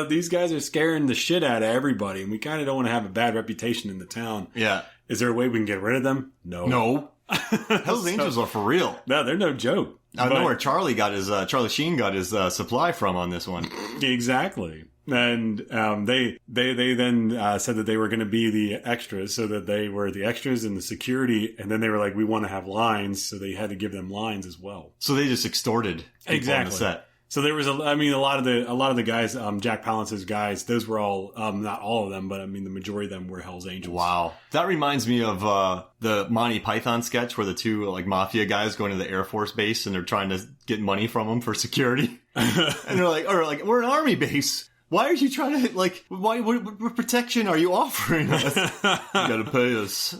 these guys are scaring the shit out of everybody, and we kind of don't want to have a bad reputation in the town. Yeah. Is there a way we can get rid of them? No. Hell's Angels are for real. No, they're no joke. I know where Charlie Sheen got his supply from on this one. Exactly. And they then said that they were going to be the extras, so that they were the extras and the security, and then they were like, we want to have lines, so they had to give them lines as well. So they just extorted people on the set. So there was a lot of the guys, Jack Palance's guys, those were all, not all of them, but I mean the majority of them were Hell's Angels. Wow. That reminds me of the Monty Python sketch where the two like mafia guys go into the Air Force base and they're trying to get money from them for security. And they're like, we're an army base. Why are you trying to, like, what protection are you offering us? You gotta pay us.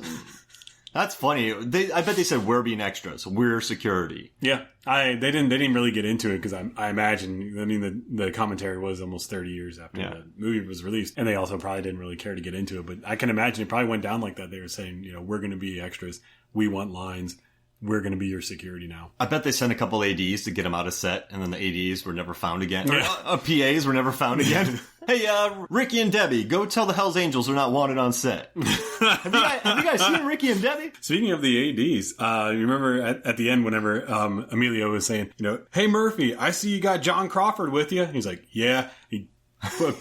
That's funny. I bet they said we're being extras. We're security. Yeah. They didn't really get into it because I imagine, I mean, the commentary was almost 30 years after the movie was released. And they also probably didn't really care to get into it. But I can imagine it probably went down like that. They were saying, we're going to be extras. We want lines. We're going to be your security now. I bet they sent a couple ADs to get them out of set, and then the ADs were never found again. Yeah. PAs were never found again. Hey, Ricky and Debbie, go tell the Hells Angels they're not wanted on set. Have you guys seen Ricky and Debbie? Speaking of the ADs, you remember at the end whenever Emilio was saying, hey, Murphy, I see you got John Crawford with you. And he's like, yeah. He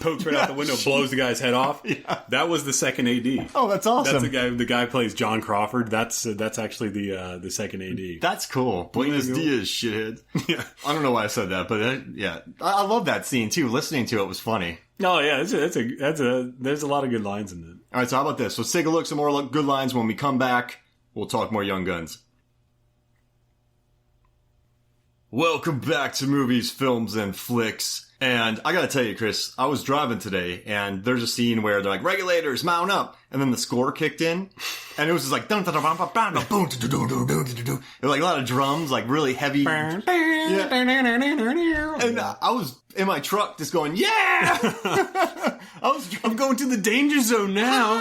pokes right out the window, blows the guy's head off. Yeah. That was the second AD. Oh, that's awesome. That's the guy plays John Crawford. That's actually the second AD. That's cool. Buenos dias, shithead. Yeah. I don't know why I said that, but yeah. I love that scene too. Listening to it was funny. Oh yeah, there's a lot of good lines in it. All right, so how about this? Let's take a look, some more good lines. When we come back, we'll talk more Young Guns. Welcome back to Movies, Films, and Flicks. And I gotta tell you, Chris, I was driving today, and there's a scene where they're like, regulators, mount up! And then the score kicked in, and it was just like, dun dun dun dun dun dun boom, dun dun dun dun dun dun. It was like a lot of drums, like really heavy. Yeah. And I was in my truck just going, yeah! I'm going to the danger zone now.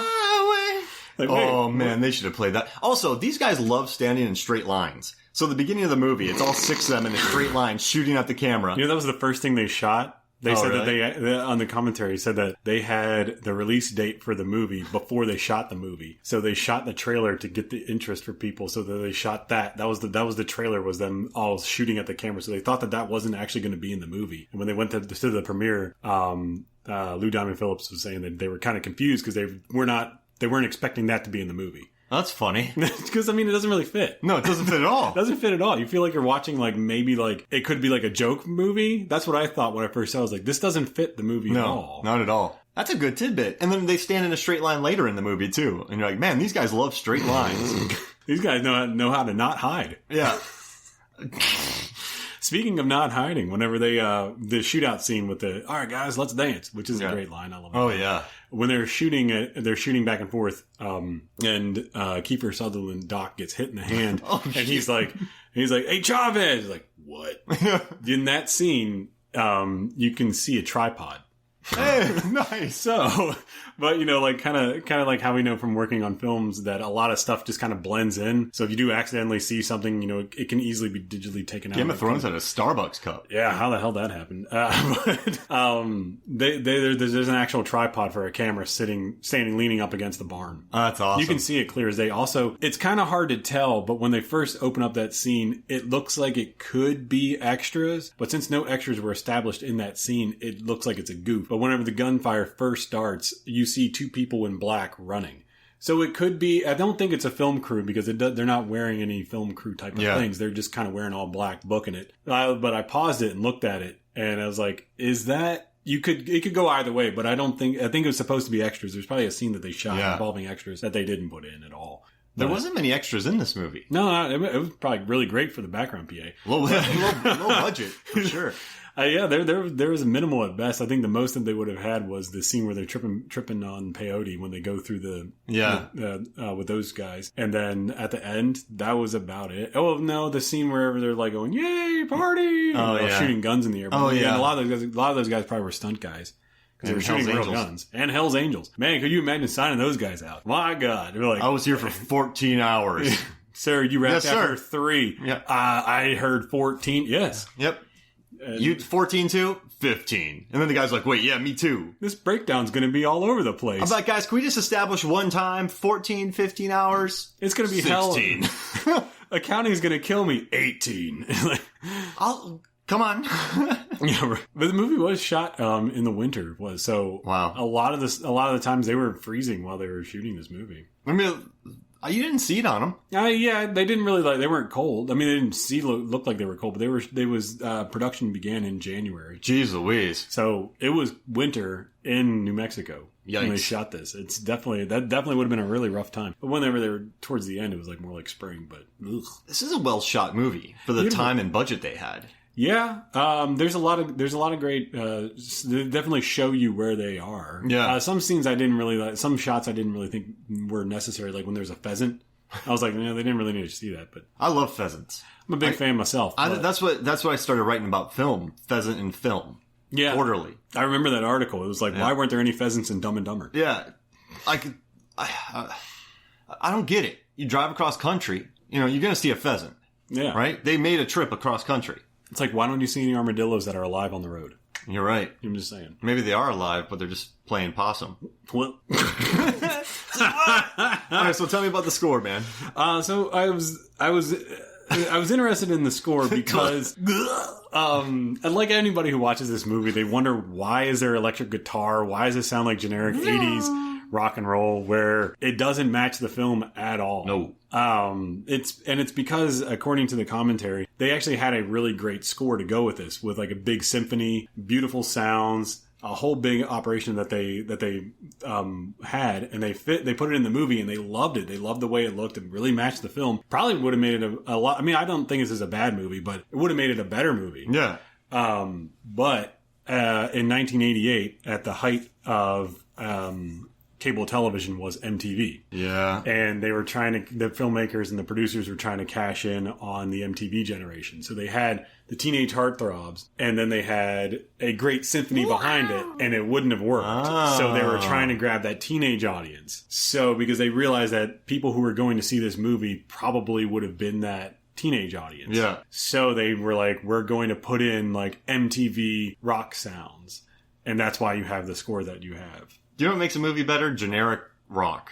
Like, oh man, they should have played that. Also, these guys love standing in straight lines. So the beginning of the movie, it's all six of them in a straight line shooting at the camera. That was the first thing they shot. They said really? That they, on the commentary, said that they had the release date for the movie before they shot the movie. So they shot the trailer to get the interest for people. So that they shot that. That was the trailer, was them all shooting at the camera. So they thought that wasn't actually going to be in the movie. And when they went to the premiere, Lou Diamond Phillips was saying that they were kind of confused because they weren't expecting that to be in the movie. That's funny. Because, it doesn't really fit. No, it doesn't fit at all. It doesn't fit at all. You feel like you're watching, maybe, it could be, a joke movie. That's what I thought when I first saw it. I was like, this doesn't fit the movie at all. No, not at all. That's a good tidbit. And then they stand in a straight line later in the movie, too. And you're like, man, these guys love straight lines. These guys know how to not hide. Yeah. Speaking of not hiding, whenever they, the shootout scene with all right, guys, let's dance, which is a great line. I love it. Oh, yeah. When they're shooting back and forth, and Kiefer Sutherland, Doc, gets hit in the hand, and he's like, hey, Chavez! He's like, what? In that scene, you can see a tripod. Hey, nice. So, but kind of like how we know from working on films that a lot of stuff just kind of blends in. So if you do accidentally see something, it can easily be digitally taken out. Game of Thrones had a Starbucks cup. Yeah, how the hell that happened? There's an actual tripod for a camera standing, leaning up against the barn. That's awesome. You can see it clear as day. Also, it's kind of hard to tell, but when they first open up that scene, it looks like it could be extras. But since no extras were established in that scene, it looks like it's a goof. But whenever the gunfire first starts, you see two people in black running. So it could be, I don't think it's a film crew because they're not wearing any film crew type of things. They're just kind of wearing all black, booking it. But I paused it and looked at it and I was like, it could go either way, but I think it was supposed to be extras. There's probably a scene that they shot involving extras that they didn't put in at all. There wasn't many extras in this movie. No, it was probably really great for the background PA. Low budget, for sure. There was a minimal at best. I think the most that they would have had was the scene where they're tripping on peyote when they go through with those guys. And then at the end, that was about it. Oh, no, the scene wherever they're going, yay, party! Shooting guns in the air. But and a lot of those guys probably were stunt guys. Because they were shooting real guns. And Hell's Angels. Man, could you imagine signing those guys out? My God. They're like, I was here for 14 hours. Sir, you wrapped after 3. Yep. I heard 14. Yes. Yep. You 14 too? 15. And then the guy's like, wait, yeah, me too. This breakdown's going to be all over the place. I'm like, guys, can we just establish one time, 14, 15 hours? It's going to be 16. hell. Accounting is going to kill me. 18. Come on. Yeah, right. But the movie was shot in the winter. Wow. A lot of the times they were freezing while they were shooting this movie. I mean, you didn't see it on them. Yeah, they didn't really they weren't cold. I mean, they didn't look like they were cold, but production began in January. Jeez Louise. So it was winter in New Mexico. Yikes. When they shot this. That definitely would have been a really rough time. But whenever they were towards the end, it was like more like spring, but ugh. This is a well shot movie for the time and budget they had. Yeah, there's a lot of great. They definitely show you where they are. Yeah, some scenes I didn't really like. Some shots I didn't really think were necessary. Like when there's a pheasant, I was like, no, they didn't really need to see that. But I love pheasants. I'm a big fan myself. That's what I started writing about film, pheasant and film. Yeah, orderly. I remember that article. It was like, why weren't there any pheasants in Dumb and Dumber? Yeah, I don't get it. You drive across country, you're gonna see a pheasant. Yeah, right. They made a trip across country. It's like, why don't you see any armadillos that are alive on the road? You're right. I'm just saying. Maybe they are alive, but they're just playing possum. Well. All right, so tell me about the score, man. So I was interested in the score because, and like anybody who watches this movie, they wonder, why is there electric guitar? Why does it sound like generic 80s rock and roll, where it doesn't match the film at all? No. It's because, according to the commentary, they actually had a really great score to go with this, with like a big symphony, beautiful sounds, a whole big operation that they had, and they put it in the movie, and they loved it. They loved the way it looked and really matched the film. Probably would have made it a lot. I mean, I don't think this is a bad movie, but it would have made it a better movie. Yeah. But in 1988, at the height of cable television, was MTV. Yeah. And they were the filmmakers and the producers were trying to cash in on the MTV generation. So they had the Teenage Heartthrobs, and then they had a great symphony behind it, and it wouldn't have worked. Oh. So they were trying to grab that teenage audience. So because they realized that people who were going to see this movie probably would have been that teenage audience. Yeah. So they were like, we're going to put in like MTV rock sounds. And that's why you have the score that you have. Do you know what makes a movie better? Generic rock.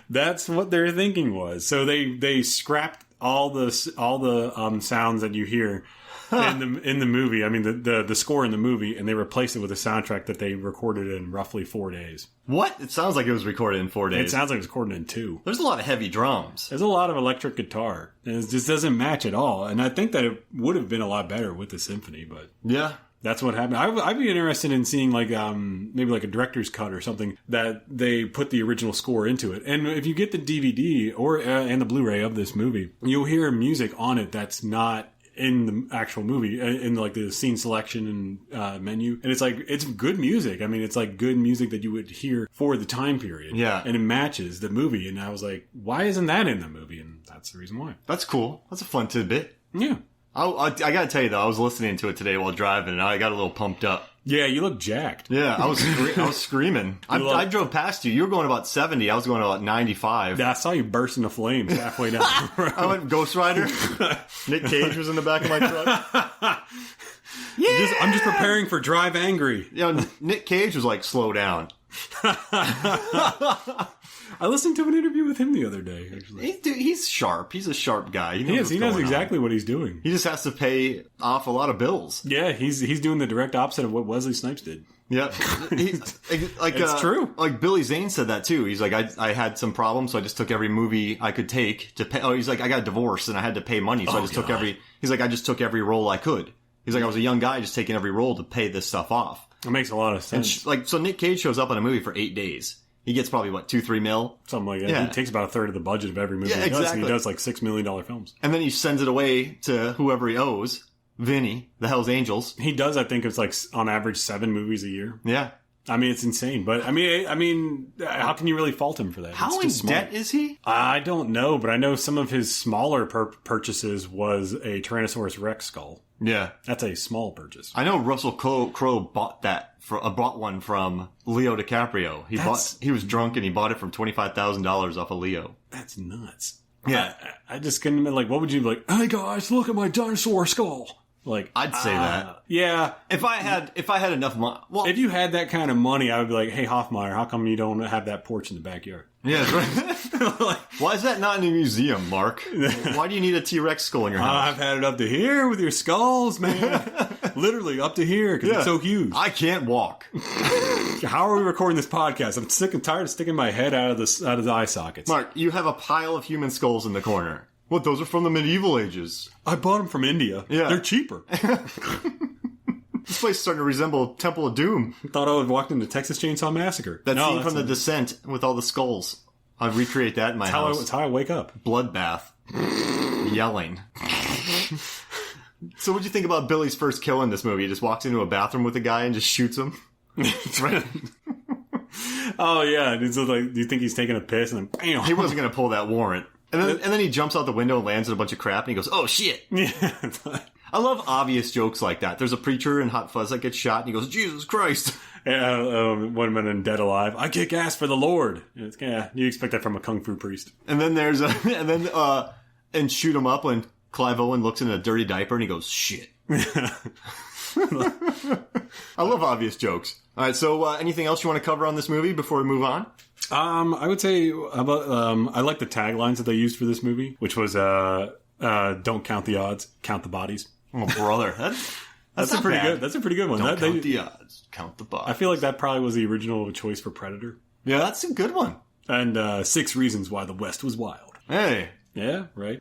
That's what their thinking was. So they scrapped all the sounds that you hear in the movie. I mean, the score in the movie, and they replaced it with a soundtrack that they recorded in roughly 4 days. What? It sounds like it was recorded in 4 days. It sounds like it was recorded in 2. There's a lot of heavy drums. There's a lot of electric guitar, and it just doesn't match at all. And I think that it would have been a lot better with the symphony, but yeah. That's what happened. I'd be interested in seeing like maybe like a director's cut or something that they put the original score into it. And if you get the DVD or and the Blu-ray of this movie, you'll hear music on it that's not in the actual movie, in like the scene selection and menu. And it's like, it's good music. I mean, it's like good music that you would hear for the time period. Yeah. And it matches the movie. And I was like, why isn't that in the movie? And that's the reason why. That's cool. That's a fun tidbit. Yeah. I gotta tell you though, I was listening to it today while driving, and I got a little pumped up. Yeah, you look jacked. Yeah, I was screaming. I drove past you. You were going about 70. I was going about 95. Yeah, I saw you burst into flames halfway down the road. I went Ghost Rider. Nick Cage was in the back of my truck. Yeah, I'm just preparing for Drive Angry. Yeah, Nick Cage was like, slow down. I listened to an interview with him the other day, actually. He's sharp. He's a sharp guy. He knows exactly what he's doing. He just has to pay off a lot of bills. Yeah, he's doing the direct opposite of what Wesley Snipes did. Yeah. It's true. Like Billy Zane said that too. He's like, I had some problems, so I just took every movie I could take to pay. Oh, he's like, I got divorced and I had to pay money, so I just took every role I could. He's like, I was a young guy just taking every role to pay this stuff off. That makes a lot of sense. And so Nick Cage shows up on a movie for 8 days. He gets probably, what, 2-3 mil? Something like that. Yeah. He takes about a third of the budget of every movie he does. Exactly. And he does like $6 million films. And then he sends it away to whoever he owes. Vinny, the Hells Angels. He does, I think it's like on average 7 movies a year. Yeah. I mean, it's insane. But I mean, how can you really fault him for that? How in debt is he? I don't know, but I know some of his smaller purchases was a Tyrannosaurus Rex skull. Yeah. That's a small purchase. I know Russell Crowe bought bought one from Leo DiCaprio. He was drunk and he bought it from $25,000 off of Leo. That's nuts. Yeah. I just couldn't, like, what would you be like, hey guys, look at my dinosaur skull. Like, I'd say that. Yeah. If I had enough money, well, If you had that kind of money, I would be like, hey, Hoffmeyer, how come you don't have that porch in the backyard? yeah, that's right. Like, Why is that not in a museum, Mark? Why do you need a T-Rex skull in your house? I've had it up to here with your skulls, man. Literally up to here because it's so huge. I can't walk. How are we recording this podcast? I'm sick and tired of sticking my head out of the eye sockets. Mark, you have a pile of human skulls in the corner. What? Those are from the medieval ages. I bought them from India. Yeah. They're cheaper. This place is starting to resemble Temple of Doom. Thought I had walked into Texas Chainsaw Massacre. That scene from The Descent with all the skulls. I'd recreate that in my house. That's how I wake up. Bloodbath. Yelling. So what'd you think about Billy's first kill in this movie? He just walks into a bathroom with a guy and just shoots him? Right. Oh, yeah. It's like, do you think he's taking a piss? And then, bam. He wasn't going to pull that warrant. And then he jumps out the window and lands in a bunch of crap and he goes, oh, shit. Yeah. I love obvious jokes like that. There's a preacher in Hot Fuzz that gets shot and he goes, Jesus Christ. One minute in Dead Alive. I kick ass for the Lord. Yeah, you expect that from a kung fu priest. And then there's and shoot him up when Clive Owen looks in a dirty diaper and he goes, shit. I love obvious jokes. All right, so anything else you want to cover on this movie before we move on? I would say about I like the taglines that they used for this movie, which was don't count the odds, count the bodies. Oh, brother. That's a pretty good. That's a pretty good one. Don't count the odds, count the bodies. I feel like that probably was the original choice for Predator. Yeah, that's a good one. And 6 Reasons Why the West Was Wild. Hey. Yeah, right.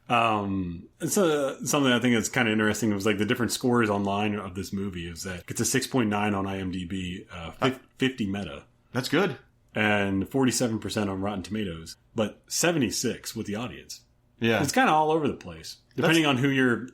It's something I think that's kind of interesting. It was like the different scores online of this movie is that it's a 6.9 on IMDb, 50 meta. That's good. And 47% on Rotten Tomatoes, but 76 with the audience. Yeah, it's kind of all over the place, depending on who you're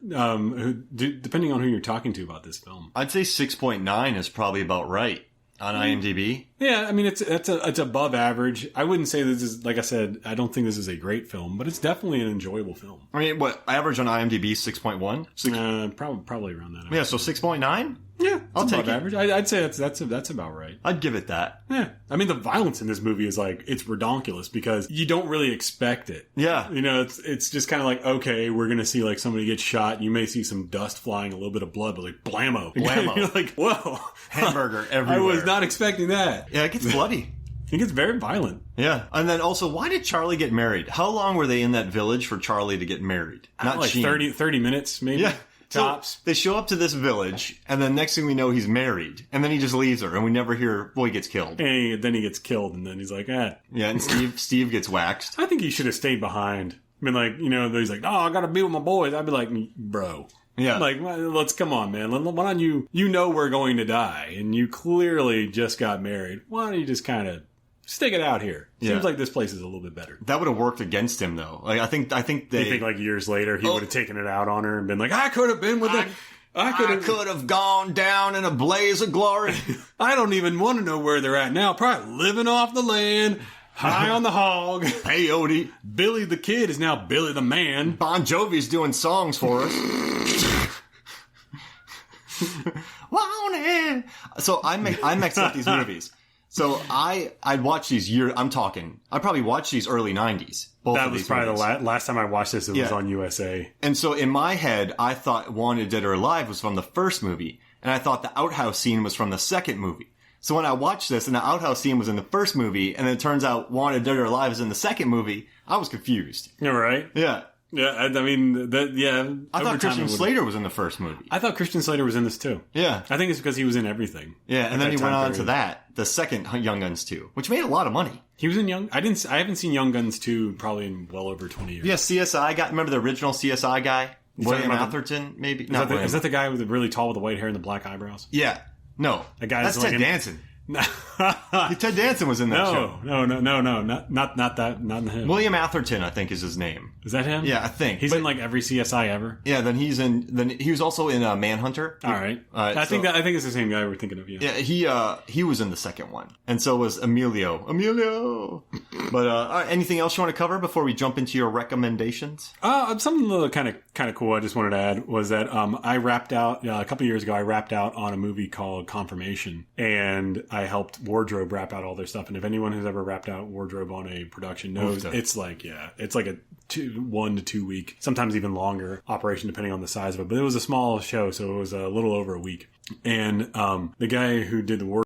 talking to about this film. I'd say 6.9 is probably about right on IMDb. Yeah, I mean it's above average. I wouldn't say this is, like I said, I don't think this is a great film, but it's definitely an enjoyable film. I mean, what average on IMDb 6.1? Probably around that. Yeah, so 6.9. Yeah, I'll take it. Average. I'd say that's about right. I'd give it that. Yeah, I mean the violence in this movie is like it's redonkulous because you don't really expect it. Yeah, you know, it's just kind of like, okay, we're gonna see like somebody get shot. You may see some dust flying, a little bit of blood, but like blammo. You're like, whoa, hamburger everywhere. I was not expecting that. Yeah, it gets bloody. It gets very violent. Yeah, and then also, why did Charlie get married? How long were they in that village for Charlie to get married? Not like Sheen. 30 minutes, maybe. Yeah. Tops. So they show up to this village, and then next thing we know, he's married. And then he just leaves her, and we never hear, well, he gets killed. And then he gets killed, and then he's like, eh. Yeah, and Steve gets waxed. I think he should have stayed behind. I mean, like, you know, he's like, oh, I gotta be with my boys. I'd be like, bro. Yeah. Like, let's come on, man. Why don't you know we're going to die, and you clearly just got married. Why don't you just kind of stick it out here? Seems like this place is a little bit better. That would have worked against him, though. Like, I think they... You think, like, years later, he would have taken it out on her and been like, I could have been with it. I could have gone down in a blaze of glory. I don't even want to know where they're at now. Probably living off the land, high on the hog. Peyote. Billy the Kid is now Billy the Man. Bon Jovi's doing songs for us. Want it. So I mix up these movies. So I'd watch these I probably watched these early 90s. That was probably the last time I watched this. It was on USA. And so in my head, I thought Wanted Dead or Alive was from the first movie. And I thought the outhouse scene was from the second movie. So when I watched this and the outhouse scene was in the first movie, and then it turns out Wanted Dead or Alive is in the second movie, I was confused. You're right. Yeah. Yeah, I mean, I thought Christian Slater was in the first movie. I thought Christian Slater was in this too. Yeah. I think it's because he was in everything. Yeah, and then he went on to the second Young Guns 2, which made a lot of money. He was in I haven't seen Young Guns 2 probably in well over 20 years. Yeah, CSI guy. Remember the original CSI guy? William Atherton, maybe? Is that the guy with the really tall with the white hair and the black eyebrows? Yeah. No. That's Ted Danson. Ted Danson was in that show. No, not that, not him. William Atherton, I think, is his name. Is that him? Yeah, I think he's in like every CSI ever. Yeah, then he was also in Manhunter. All right, I think it's the same guy we're thinking of. Yeah, he was in the second one, and so was Emilio. But anything else you want to cover before we jump into your recommendations? Something kind of cool. I just wanted to add was that I wrapped out a couple years ago. I wrapped out on a movie called Confirmation, and I guy helped wardrobe wrap out all their stuff. And if anyone has ever wrapped out wardrobe on a production knows, it's like a 1 to 2 week, sometimes even longer operation depending on the size of it. But it was a small show, so it was a little over a week. And the guy who did the wardrobe